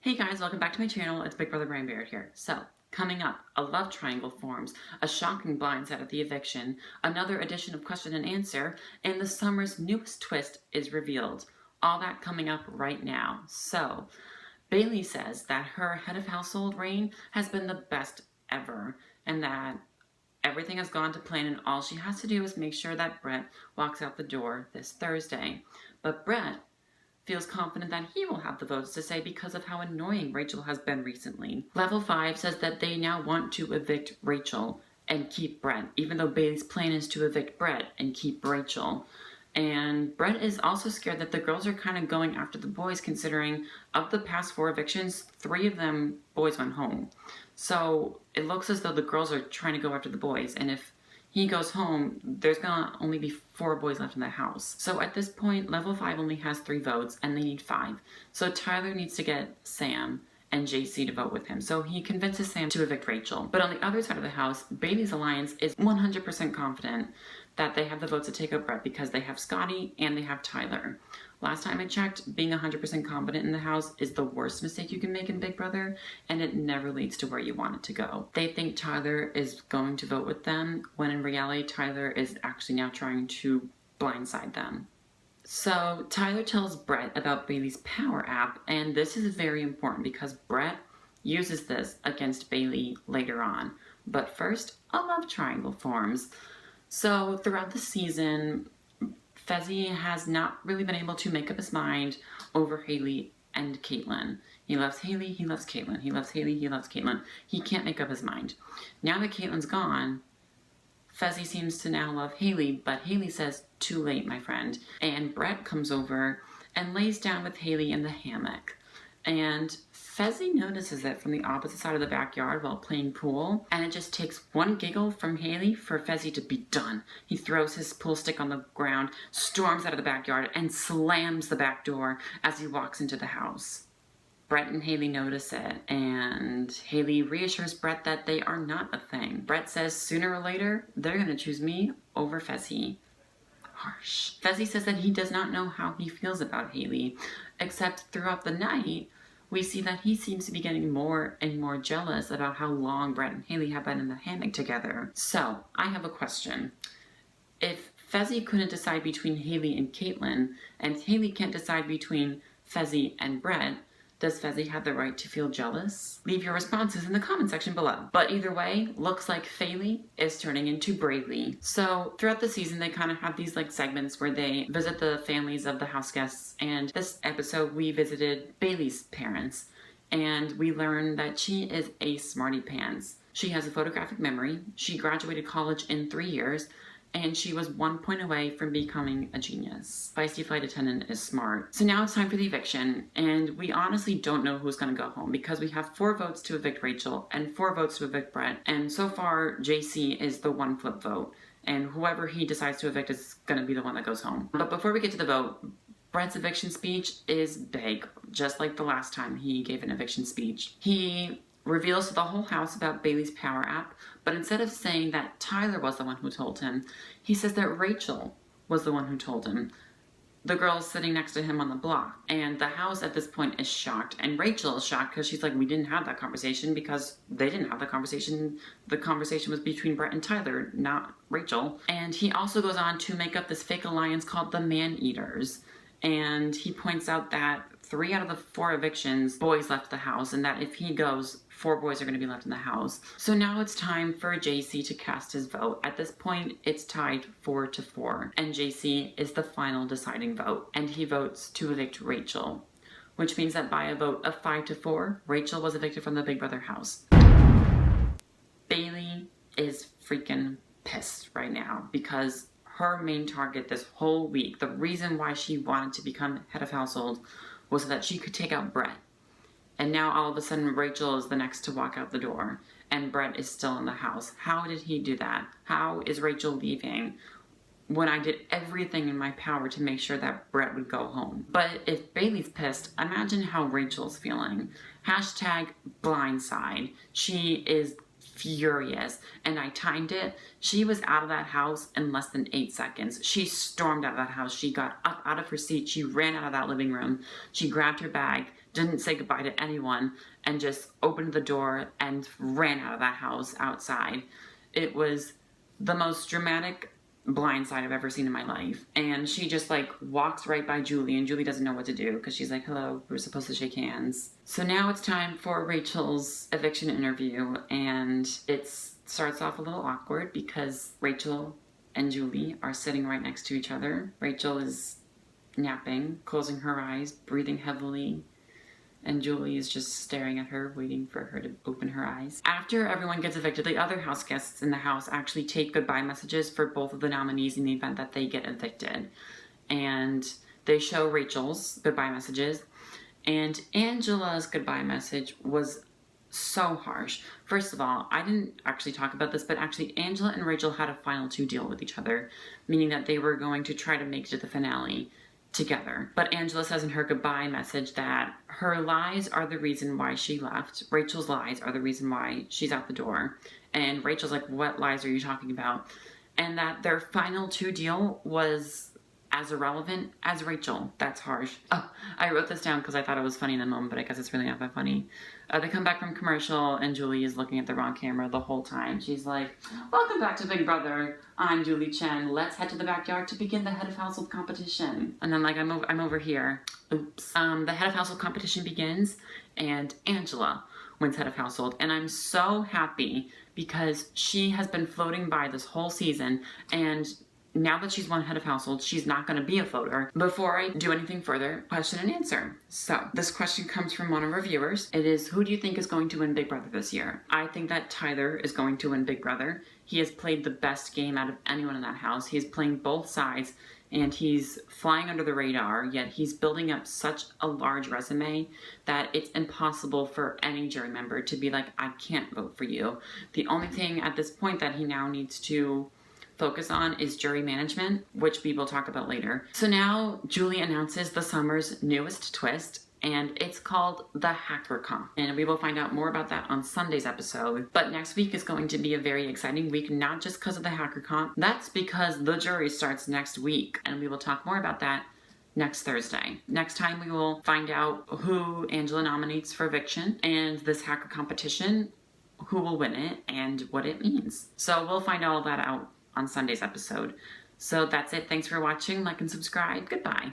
Hey guys, welcome back to my channel. It's Big Brother Brian Barrett here. So, coming up, a love triangle forms, a shocking blindside at the eviction, another edition of Question and Answer, and the summer's newest twist is revealed. All that coming up right now. So, Bailey says that her head of household reign has been the best ever, and that everything has gone to plan and all she has to do is make sure that Brett walks out the door this Thursday. But Brett feels confident that he will have the votes to say because of how annoying Rachel has been recently. Level 5 says that they now want to evict Rachel and keep Brett, even though Bailey's plan is to evict Brett and keep Rachel. And Brett is also scared that the girls are kind of going after the boys, considering of the past 4 evictions, 3 of them boys went home. So it looks as though the girls are trying to go after the boys, and if he goes home, there's gonna only be 4 boys left in the house. So at this point, level 5 only has 3 votes, and they need 5. So Tyler needs to get Sam and JC to vote with him. So he convinces Sam to evict Rachel. But on the other side of the house, Bailey's alliance is 100% confident that they have the votes to take out Brett because they have Scotty and they have Tyler. Last time I checked, being 100% confident in the house is the worst mistake you can make in Big Brother, and it never leads to where you want it to go. They think Tyler is going to vote with them, when in reality Tyler is actually now trying to blindside them. So Tyler tells Brett about Bailey's power app, and this is very important because Brett uses this against Bailey later on. But first, a love triangle forms. So throughout the season, Fezzi has not really been able to make up his mind over Haley and Caitlyn. He loves Haley, he loves Caitlyn. He loves Haley, he loves Caitlyn. He can't make up his mind. Now that Caitlyn's gone, Fezzi seems to now love Haley, but Haley says, too late, my friend. And Brett comes over and lays down with Haley in the hammock. And Fezzi notices it from the opposite side of the backyard while playing pool, and it just takes one giggle from Haley for Fezzi to be done. He throws his pool stick on the ground, storms out of the backyard, and slams the back door as he walks into the house. Brett and Haley notice it, and Haley reassures Brett that they are not a thing. Brett says sooner or later, they're gonna choose me over Fezzi. Harsh. Fezzi says that he does not know how he feels about Haley, except throughout the night, we see that he seems to be getting more and more jealous about how long Brett and Haley have been in the hammock together. So, I have a question. If Fezzi couldn't decide between Haley and Caitlyn, and Haley can't decide between Fezzi and Brett, does Fezzi have the right to feel jealous? Leave your responses in the comment section below. But either way, looks like Faley is turning into Bravely. So throughout the season, they kind of have these like segments where they visit the families of the house guests. And this episode, we visited Bailey's parents. And we learned that she is a smarty pants. She has a photographic memory. She graduated college in 3 years. And she was 1 point away from becoming a genius. Feisty flight attendant is smart. So now it's time for the eviction, and we honestly don't know who's gonna go home because we have 4 votes to evict Rachel and 4 votes to evict Brett, and so far JC is the 1 flip vote, and whoever he decides to evict is gonna be the one that goes home. But before we get to the vote, Brett's eviction speech is big, just like the last time he gave an eviction speech. He reveals to the whole house about Bailey's power app, but instead of saying that Tyler was the one who told him, he says that Rachel was the one who told him. The girl's sitting next to him on the block, and the house at this point is shocked, and Rachel is shocked because she's like, we didn't have that conversation because they didn't have the conversation. The conversation was between Brett and Tyler, not Rachel. And he also goes on to make up this fake alliance called the Man-Eaters, and he points out that 3 out of the 4 evictions, boys left the house, and that if he goes, 4 boys are going to be left in the house. So now it's time for JC to cast his vote. At this point, it's tied 4-4, and JC is the final deciding vote, and he votes to evict Rachel, which means that by a vote of 5-4, Rachel was evicted from the Big Brother house. Bailey is freaking pissed right now because her main target this whole week, the reason why she wanted to become head of household, was so that she could take out Brett. And now all of a sudden Rachel is the next to walk out the door and Brett is still in the house. How did he do that? How is Rachel leaving when I did everything in my power to make sure that Brett would go home? But if Bailey's pissed, imagine how Rachel's feeling. Hashtag blindside. She is furious, and I timed it. She was out of that house in less than 8 seconds. She stormed out of that house. She got up out of her seat. She ran out of that living room. She grabbed her bag, didn't say goodbye to anyone, and just opened the door and ran out of that house outside. It was the most dramatic blindside I've ever seen in my life. And she just like walks right by Julie, and Julie doesn't know what to do because she's like, hello, we're supposed to shake hands. So now it's time for Rachel's eviction interview, and it starts off a little awkward because Rachel and Julie are sitting right next to each other. Rachel is napping, closing her eyes, breathing heavily, and Julie is just staring at her, waiting for her to open her eyes. After everyone gets evicted, the other house guests in the house actually take goodbye messages for both of the nominees in the event that they get evicted. And they show Rachel's goodbye messages, and Angela's goodbye message was so harsh. First of all, I didn't actually talk about this, but actually Angela and Rachel had a final two deal with each other, meaning that they were going to try to make it to the finale together. But Angela says in her goodbye message that her lies are the reason why she left. Rachel's lies are the reason why she's out the door. And Rachel's like, what lies are you talking about? And that their final two deal was as irrelevant as Rachel. That's harsh. Oh, I wrote this down because I thought it was funny in the moment, but I guess it's really not that funny. They come back from commercial, and Julie is looking at the wrong camera the whole time. She's like, welcome back to Big Brother. I'm Julie Chen. Let's head to the backyard to begin the head of household competition. And then like, I'm over here. Oops. The head of household competition begins, and Angela wins head of household. And I'm so happy because she has been floating by this whole season, and now that she's won head of household, she's not going to be a floater. Before I do anything further, question and answer. So this question comes from one of our viewers. It is, who do you think is going to win Big Brother this year? I think that Tyler is going to win Big Brother. He has played the best game out of anyone in that house. He is playing both sides, and he's flying under the radar, yet he's building up such a large resume that it's impossible for any jury member to be like, I can't vote for you. The only thing at this point that he now needs to focus on is jury management, which we will talk about later. So now Julie announces the summer's newest twist, and it's called the Hacker Comp. And we will find out more about that on Sunday's episode. But next week is going to be a very exciting week, not just because of the Hacker Comp. That's because the jury starts next week, and we will talk more about that next Thursday. Next time we will find out who Angela nominates for eviction, and this hacker competition, who will win it, and what it means. So we'll find all of that out on Sunday's episode. So that's it. Thanks for watching. Like and subscribe. Goodbye.